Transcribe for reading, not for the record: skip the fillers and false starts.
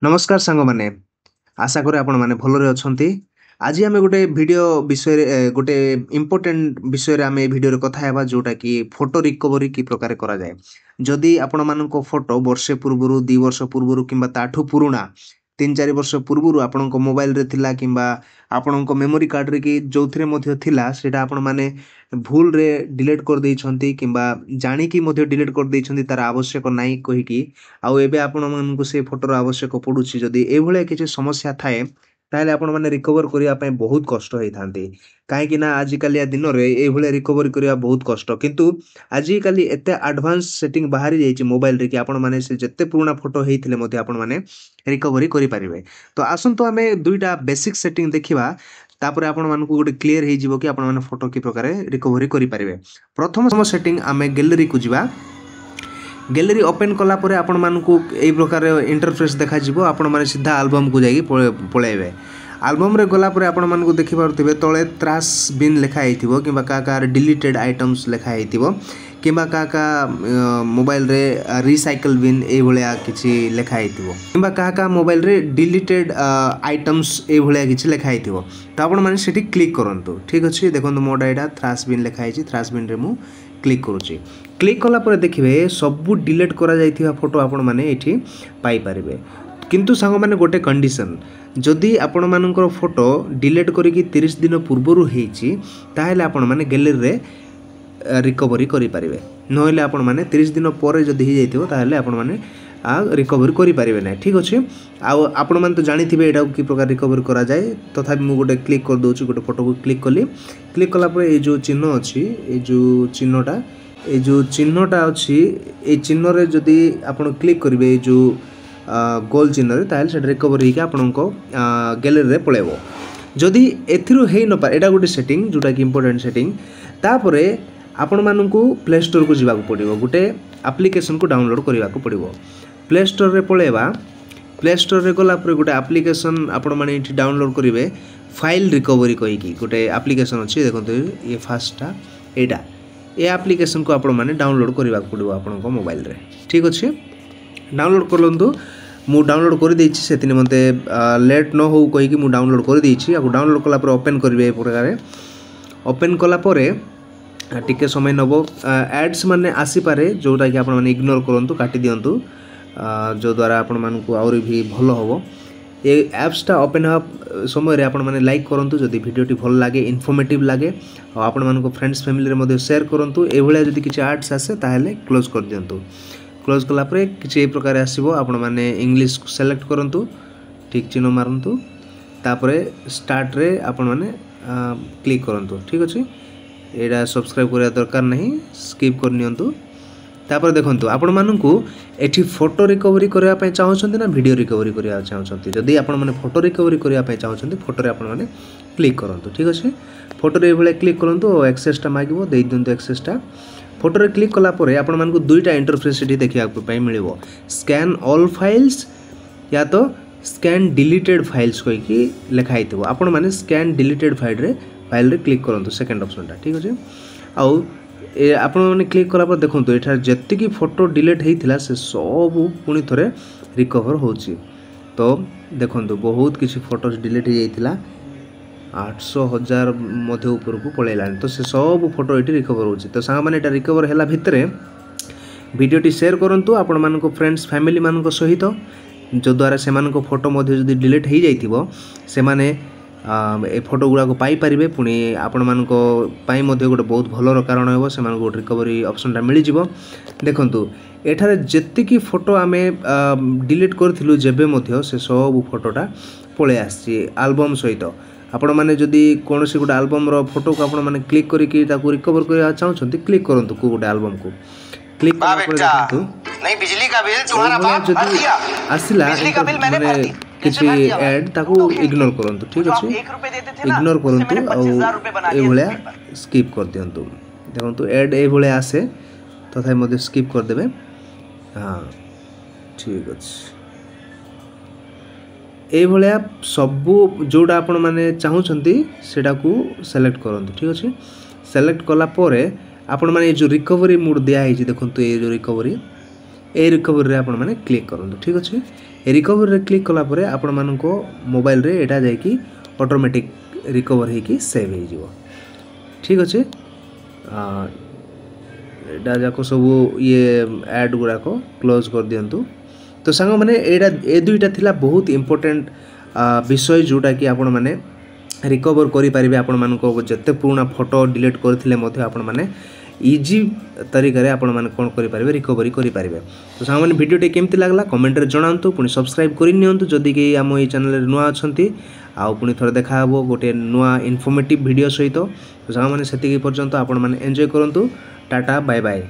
नमस्कार सांग माने आशा करे आपण माने भलरे अछंती। आज आमे गोटे वीडियो विषय रे गोटे इम्पोर्टेंट विषय रे आमे वीडियो रे कथा हेबा जोटा कि फोटो रिकवरी की प्रकार करा जाए। जदि आपण मानको फोटो वर्षे पूर्वरु 2 वर्ष पूर्वरु किंबा ताठू पुरुणा 3-4 वर्ष पूर्वरु आपणको मोबाइल रे थिला किंबा आपणको मेमोरी कार्ड रे कि जोथरे मध्ये थिला सेटा आपण माने भूल रे डिलीट कर दैछंती किंबा जानि कि मध्ये डिलीट कर दैछंती तार आवश्यक नाही कहि कि आउ एबे आपण मानको से फोटोर आवश्यक पडुछि। जदि ए भले किछि समस्या थाए ताहले आपण माने रिकवर करिया पय बहुत कष्ट होई थांती काहे कि ना आज कालिया दिन रे ए भले रिकवर करिया बहुत कष्ट किंतु आज काली एते एडवांस सेटिंग बाहरी जाईछि मोबाइल रे कि आपण माने से जत्ते पुराना फोटो हेइथिले मध्ये आपण माने रिकवरी करि परिबे। तो आसंतो आमे दुईटा बेसिक सेटिंग देखिबा तापर आपण मानको गोटे क्लियर हेइ जिवो कि आपण माने फोटो की प्रकार रिकवरी करि परिबे। प्रथम सेटिंग आमे गैलरी को जिबा। गैलरी ओपन कला परे आपण मानकु एई प्रकार इंटरफेस देखा जिवो। आपण माने सीधा एल्बम को जाई पळेबे। एल्बम रे गला परे आपण मानकु देखि पारथिबे तळे त्रास बिन लेखा हेइथिबो किबा का डिलीटेड आइटम्स लेखा हेइथिबो किबा का मोबाइल रे रिसाइकल बिन ए भलिया किछि लेखा हेइथिबो किबा का मोबाइल रे डिलीटेड आइटम्स ए भलिया किछि लेखा हेइथिबो। तो आपण माने सेठी क्लिक करंतु। ठीक अछि देखंतु मोडा एटा त्रास बिन लेखा हेछि। त्रास बिन रे मु क्लिक करूची। क्लिक कला पर देखिबे सबु डिलीट करा जाइथिबा फोटो आपण माने एठी पाई परिबे। किंतु सांग माने गोटे कंडीशन जदि आपण मानकर फोटो डिलीट करी कि 30 दिन पूर्वरु हेछि ताहेले आपण माने गैलरी रे रिकवरी करि परिबे। नहले आपण माने 30 दिन परे जदि हे जाइथिबो ताहेले आपण माने रिकवरी करि परिबे नै। ठीक अछि आ आपण माने तो जानिथिबे एटा कि प्रकार रिकवरी करा जाय। तथापि मु गोटे क्लिक कर दोछु। गोटे फोटो को क्लिक कली। क्लिक कला पर ए जो चिन्ह अछि ए जो चिन्हटा अछि ए चिन्ह रे जदि आपण क्लिक करिवे जो गोल चिन्ह रे ताहेले सेटा रिकवरी कि आपनको गैलरी रे पळेबो। जदि एथिरो हेइ न पारे एटा गोटे सेटिंग जोटा कि इंपोर्टेंट सेटिंग। तापरे आपण मानकु प्ले स्टोर को जिबाक पड़िबो। गोटे एप्लीकेशन को डाउनलोड करिवाक पड़िबो। प्ले स्टोर रे पळेबा। प्ले स्टोर रे गला पर गोटे एप्लीकेशन आपण माने इठी डाउनलोड करिवे फाइल रिकवरी कहि कि गोटे एप्लीकेशन अछि देखंतु ये फास्टा एटा ए एप्लीकेशन को आपण माने डाउनलोड करिवाक पड़िबो आपनको मोबाइल रे। ठीक अछि डाउनलोड करलंतु। मु डाउनलोड कर देछि सेतिने मते लेट न हो कहि कि मु डाउनलोड कर देछि। आ डाउनलोड कला पर ओपन करिवे ए प्रकार ओपन कला परे टिके समय नबो। एड्स माने आसी पारे जोटा कि आपण माने इग्नोर करंतु काटि दियंतु जो द्वारा आपण मानकु आउरी भी भलो होबो। ए एप्स टा ओपन अप समय रे आपण माने लाइक करंतु जदि वीडियोटी भल लागे इन्फॉर्मेटिव लागे आ आपण मानकु फ्रेंड्स फैमिली रे मध्ये शेयर करंतु। ए भलिया जदि किछि एड्स आसे ताहेले क्लोज कर दियंतु। क्लोज कला परे किछि ए प्रकार आसीबो। आपण माने इंग्लिश सेलेक्ट करंतु। ठीक चिन्ह मारंतु। तापरे स्टार्ट रे आपण माने क्लिक करंतु। ठीक अछि एडा सब्सक्राइब करिया दरकार नहीं स्किप कर नियंतु। तापर देखंतु आपण मानकु एठी फोटो रिकवरी करिया पय चाहउछंती ना वीडियो रिकवरी करिया चाहउछंती। जदि आपण माने फोटो रिकवरी करिया पय चाहउछंती फोटो रे आपण माने क्लिक करंतु। ठीक अछि फोटो रे भले क्लिक करंतु एक्सेस टा मागिबो देइ दियंतु एक्सेस टा। फोटो रे क्लिक कला परे आपण मानकु दुईटा इंटरफेस एठी देखिया पय मिलिबो। स्कैन ऑल फाइल्स या तो स्कैन डिलीटेड फाइल्स कहि कि लेखा हितबो। आपण माने स्कैन डिलीटेड फाइल रे क्लिक करंतु सेकंड ऑप्शन टा। ठीक अछि आउ ए आपण माने क्लिक कला पर देखंतु एठा जत्ते की फोटो डिलीट हेइथिला से सब पुनी थरे रिकवर होछि। तो देखंतु बहुत किछि फोटोस डिलीट हे जाइथिला 800,000 मध्ये ऊपर को पळेलानी। तो से सब फोटो एठी रिकवर होछि। तो सांग माने एटा रिकवर हैला भितरे वीडियोटी शेयर करंतु आपण मानको फ्रेंड्स फैमिली मानको सहित जो द्वारा से मानको फोटो मध्ये जदि डिलीट हे जाइथिबो से माने ए फोटो गुड़ा को पाई परिबे। पुणी आपण मानको पाई मध्ये गोटे बहुत भलो कारण हेबो से मानको रिकवरी ऑप्शन टा मिलि जिवो। देखंतु एठारे जत्ते की फोटो आमे डिलीट करथिलु जेबे मध्ये से सब फोटोटा पळे आछि एल्बम सहित। आपण माने जदि कोनोसी गोटे एल्बम रो फोटो को आपण माने क्लिक करी कि ताको रिकवर करिया चाहउछंती क्लिक करंतु को गोटे एल्बम को क्लिक कला पर देखंतु नहीं बिजली का बिल तुम्हारा बाप भर दिया आसिला बिजली का बिल मैंने भर दिया किछि ऐड ताको इग्नोर करंतु। ठीक अछि इग्नोर करंतु आ ए भलिया स्किप कर दियंतु। देखंतु ऐड ए भलिया आसे तथाय मध्ये स्किप कर देबे। हां ठीक अछि ए भलिया सब जोडा आपण माने चाहउछंती सेटा को सेलेक्ट करंतु। ठीक अछि सेलेक्ट कला परे आपण माने जो रिकवरी मोड दिया है देखंतु ए जो रिकवरी ए रिकवरी आपण माने क्लिक करंतु ठीक अछि रिकवरी रे क्लिक कला परे आपण मानको मोबाइल रे एटा जाय कि ऑटोमेटिक रिकवर हे कि सेव हे जिवो ठीक अछि एटा जाको सब ये ऐड गुरा को क्लोज कर दियंतु तो सांग माने एटा ए दुईटा थिला बहुत इंपोर्टेंट विषय जोटा कि आपण माने रिकवर करि परिबे आपण मानको जत्ते पुराना फोटो डिलीट करथिले मध्ये आपण माने इजी तरीका रे आपण माने कोन करि परिबे रिकवरी करि परिबे तो सांग माने वीडियो टे केमति लागला कमेंट रे जणांतु पुनी सब्सक्राइब करि नियंतु जदी कि हम ए चैनल रे नुआ अछंती आ पुनी थोर देखा हबो गोटे नुआ इन्फॉर्मेटिव वीडियो सहित तो सांग माने सेति पर्यंत आपण माने एन्जॉय करंतु टाटा बाय बाय।